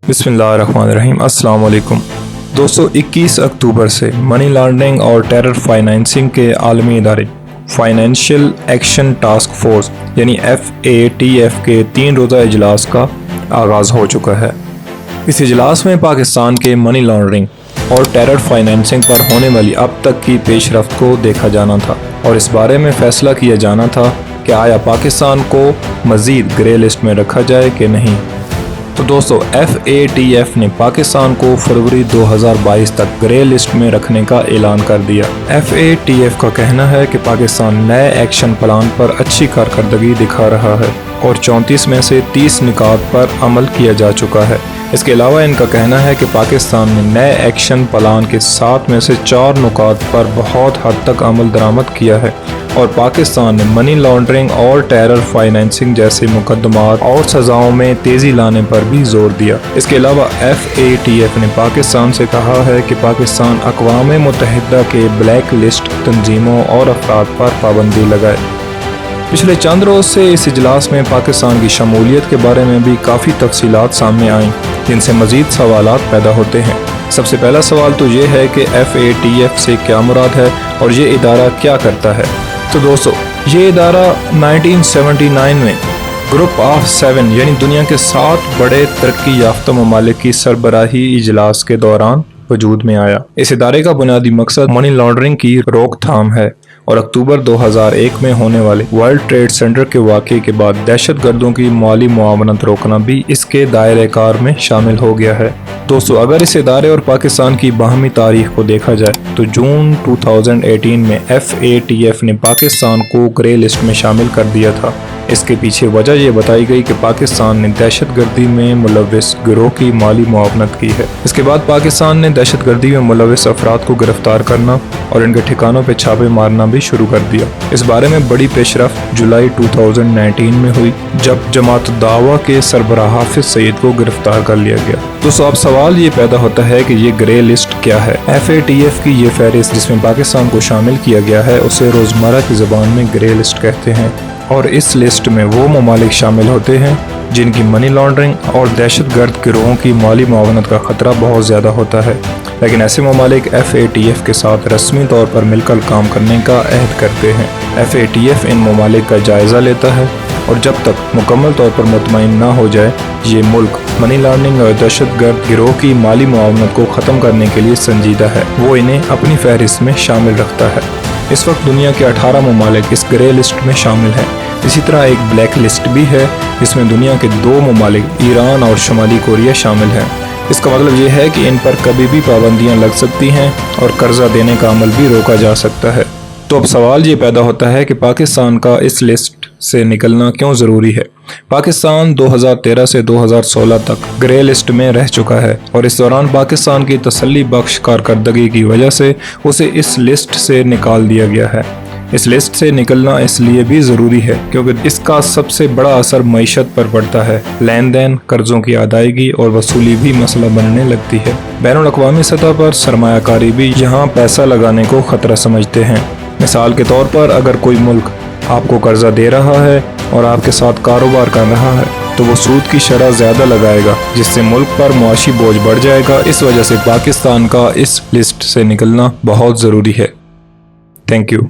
बिस्मिल्लाहिर्रहमानिर्रहीम। अस्सलाम वालेकुम दोस्तों, 21 अक्टूबर से मनी लॉन्ड्रिंग और टेरर फाइनेंसिंग के आलमी इदारे फाइनेंशियल एक्शन टास्क फोर्स यानी FATF के 3 रोज़ा इजलास का आगाज़ हो चुका है। इस इजलास में पाकिस्तान के मनी लॉन्ड्रिंग और टेरर फाइनेंसिंग पर होने वाली अब तक की पेशरफ्त को देखा जाना था और इस बारे में फ़ैसला किया जाना था कि आया पाकिस्तान को मज़ीद ग्रे लिस्ट में रखा जाए कि नहीं। तो दोस्तों, FATF ने पाकिस्तान को फरवरी 2022 तक ग्रे लिस्ट में रखने का ऐलान कर दिया। FATF का कहना है कि पाकिस्तान नए एक्शन प्लान पर अच्छी कारकर्दगी दिखा रहा है और 34 में से 30 निकात पर अमल किया जा चुका है। इसके अलावा इनका कहना है कि पाकिस्तान ने नए एक्शन प्लान के 7 में से 4 नुकात पर बहुत हद तक अमल दरामद किया है और पाकिस्तान ने मनी लॉन्ड्रिंग और टेरर फाइनेंसिंग जैसे मुकदमात और सज़ाओं में तेज़ी लाने पर भी जोर दिया। इसके अलावा FATF ने पाकिस्तान से कहा है कि पाकिस्तान अक़वाम मुत्तहिदा के ब्लैक लिस्ट तंजीमों और अफराद पर पाबंदी लगाए। पिछले चंद रोज़ से इस इजलास में पाकिस्तान की शमूलियत के बारे में भी काफ़ी तफसीलात सामने आईं, जिनसे मज़ीद सवालात पैदा होते हैं। सबसे पहला सवाल तो ये है कि FATF से क्या मुराद है और ये इदारा क्या करता है। तो दोस्तों, ये इदारा 1979 में ग्रुप ऑफ 7 यानी दुनिया के 7 बड़े तरक्की याफ्ता ममालिक की सरबराही इजलास के दौरान वजूद में आया। इस इदारे का बुनियादी मकसद मनी लॉन्ड्रिंग की रोकथाम है और अक्टूबर 2001 में होने वाले वर्ल्ड ट्रेड सेंटर के वाक़े के बाद दहशत गर्दों की माली मुआवनत रोकना भी इसके दायरे कार में शामिल हो गया है। दोस्तों, अगर इस इदारे और पाकिस्तान की बाहमी तारीख को देखा जाए तो जून 2018 में FATF ने पाकिस्तान को ग्रे लिस्ट में शामिल कर दिया था। इसके पीछे वजह यह बताई गई कि पाकिस्तान ने दहशत गर्दी में मुलव्विस गिरोह की माली मुआवनत की है। इसके बाद पाकिस्तान ने दहशत गर्दी में मुलव्विस अफराद को गिरफ्तार करना और इनके ठिकानों पर छापे मारना भी शुरू कर दिया। इस बारे में बड़ी पेशरफ्त जुलाई 2019 में हुई, जब जमात दावा के सरबराह हाफिज सईद को गिरफ्तार कर लिया गया। दोस्तों, अब सवाल ये पैदा होता है कि ये ग्रे लिस्ट क्या है। FATF की ये फहरिस्त जिसमें पाकिस्तान को शामिल किया गया है उसे रोज़मर्रा की ज़बान में ग्रे लिस्ट कहते हैं और इस लिस्ट में वो ममालिक शामिल होते हैं जिनकी मनी लॉन्ड्रिंग और दहशत गर्द गिरोहों की माली मुआवनत का ख़तरा बहुत ज़्यादा होता है, लेकिन ऐसे ममालिक FATF के साथ रस्मी तौर पर मिलकर काम करने का अहद करते हैं। FATF इन ममालिक का जायज़ा लेता है और जब तक मुकम्मल तौर पर मुतमईन ना हो जाए ये मुल्क मनी लॉन्ड्रिंग और दहशत गर्द गिरोह की माली मुआवनत को ख़त्म करने के लिए संजीदा है, वो इन्हें अपनी फहरिस्त में शामिल रखता है। इस वक्त दुनिया के 18 ममालिक इस ग्रे लिस्ट में शामिल हैं। इसी तरह एक ब्लैक लिस्ट भी है जिसमें दुनिया के 2 ममालिक ईरान और शुमाली कोरिया शामिल हैं। इसका मतलब ये है कि इन पर कभी भी पाबंदियाँ लग सकती हैं और कर्जा देने का अमल भी रोका जा सकता है। तो अब सवाल ये पैदा होता है कि पाकिस्तान का इस लिस्ट से निकलना क्यों ज़रूरी है। पाकिस्तान 2013 से 2016 तक ग्रे लिस्ट में रह चुका है और इस दौरान पाकिस्तान की तसल्ली बख्श कारकर्दगी की वजह से उसे इस लिस्ट से निकाल दिया गया है। इस लिस्ट से निकलना इसलिए भी ज़रूरी है क्योंकि इसका सबसे बड़ा असर मईशत पर पड़ता है। लेन देन, कर्ज़ों की अदायगी और वसूली भी मसला बनने लगती है। बैनुल-अक़वामी सतह पर सरमायाकारी भी यहाँ पैसा लगाने को ख़तरा समझते हैं। मिसाल के तौर पर अगर कोई मुल्क आपको कर्जा दे रहा है और आपके साथ कारोबार कर रहा है तो वो सूद की शरह ज़्यादा लगाएगा, जिससे मुल्क पर मुआशी बोझ बढ़ जाएगा। इस वजह से पाकिस्तान का इस लिस्ट से निकलना बहुत ज़रूरी है। Thank you.